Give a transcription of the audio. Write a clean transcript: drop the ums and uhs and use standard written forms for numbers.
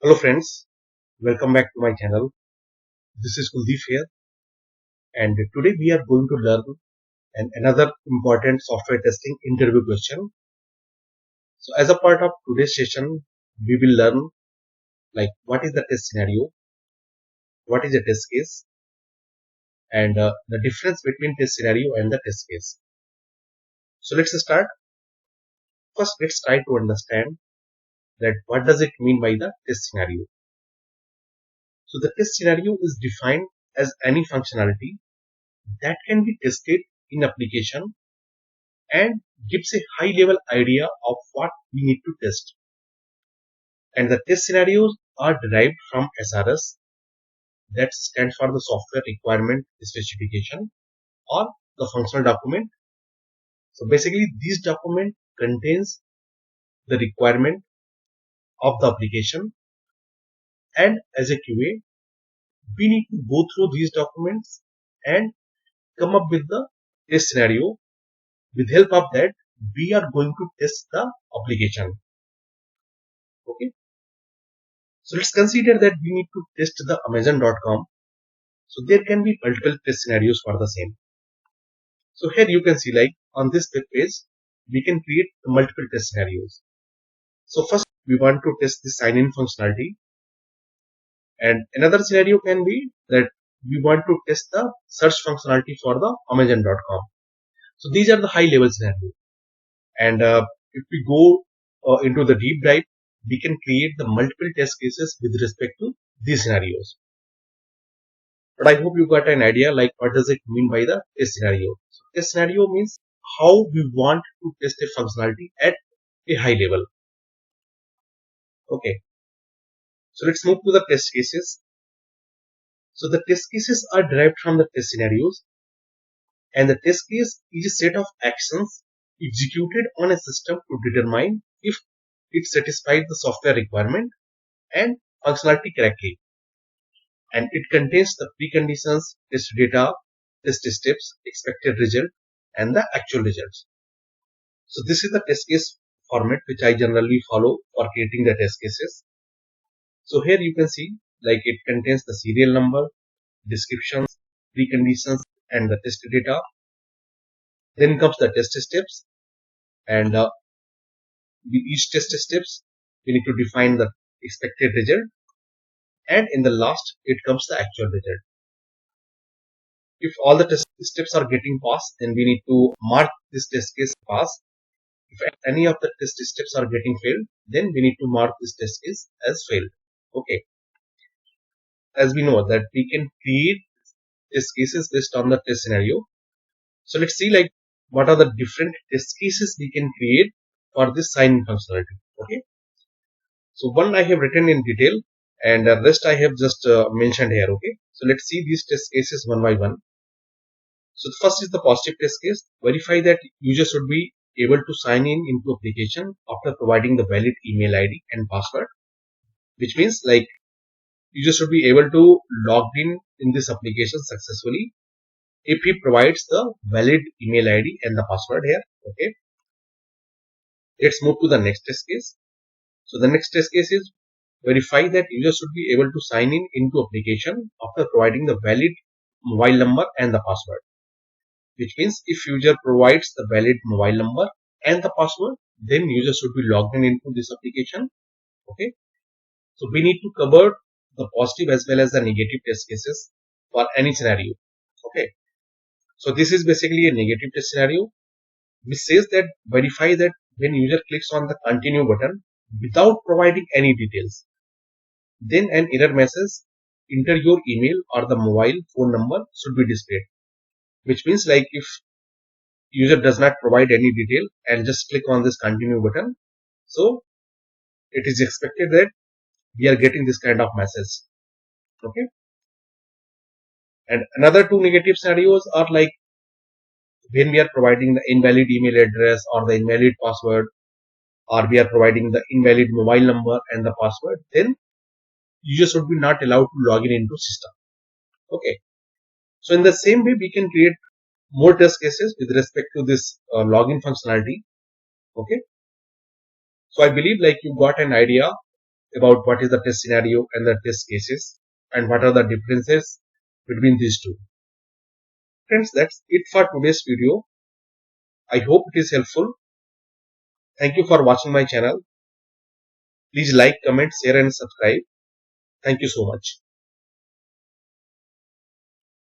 Hello friends, welcome back to my channel. This is Kuldeep here, and today we are going to learn another important software testing interview question. So as a part of today's session, we will learn like what is the test scenario, what is a test case, and the difference between test scenario and the test case. So let's start. First, let's try to understand that what does it mean by the test scenario. So the test scenario is defined as any functionality that can be tested in application and gives a high level idea of what we need to test. And the test scenarios are derived from SRS, that stands for the software requirement specification or the functional document. So basically this document contains the requirement of the application, and as a QA we need to go through these documents and come up with the test scenario. With help of that we are going to test the application. Okay. So let's consider that we need to test the Amazon.com. So there can be multiple test scenarios for the same. So here you can see like on this web page, we can create multiple test scenarios. So first we want to test the sign-in functionality, and another scenario can be that we want to test the search functionality for the Amazon.com. So these are the high level scenarios. And if we go into the deep dive, we can create the multiple test cases with respect to these scenarios. But I hope you got an idea like what does it mean by the test scenario. So test scenario means how we want to test a functionality at a high level. Okay. So let's move to the test cases. So the test cases are derived from the test scenarios, and the test case is a set of actions executed on a system to determine if it satisfies the software requirement and functionality correctly. And it contains the preconditions, test data, test steps, expected result, and the actual results. So this is the test case format which I generally follow for creating the test cases. So here you can see like it contains the serial number, descriptions, preconditions, and the test data. Then comes the test steps, and with each test steps we need to define the expected result, and in the last it comes the actual result. If all the test steps are getting passed, then we need to mark this test case pass. If any of the test steps are getting failed, then we need to mark this test case as failed. Okay. As we know that we can create test cases based on the test scenario. So let's see like what are the different test cases we can create for this sign-in functionality. Okay. So one I have written in detail, and the rest I have just mentioned here. Okay. So let's see these test cases one by one. So the first is the positive test case. Verify that user should be able to sign in into application after providing the valid email ID and password, which means like user should be able to log in this application successfully if he provides the valid email ID and the password here. Okay. Let's move to the next test case. So the next test case is verify that user should be able to sign in into application after providing the valid mobile number and the password, which means if user provides the valid mobile number and the password, then user should be logged in into this application. Okay. So we need to cover the positive as well as the negative test cases for any scenario. Okay. So this is basically a negative test scenario which says that verify that when user clicks on the continue button without providing any details, then an error message, enter your email or the mobile phone number, should be displayed, which means like if user does not provide any detail and just click on this continue button, so it is expected that we are getting this kind of message. Okay. And another two negative scenarios are like when we are providing the invalid email address or the invalid password, or we are providing the invalid mobile number and the password, then user should be not allowed to log in into system. Okay. So in the same way we can create more test cases with respect to this login functionality. Okay. So I believe like you got an idea about what is the test scenario and the test cases and what are the differences between these two. Friends, that's it for today's video. I hope it is helpful. Thank you for watching my channel. Please like, comment, share and subscribe. Thank you so much.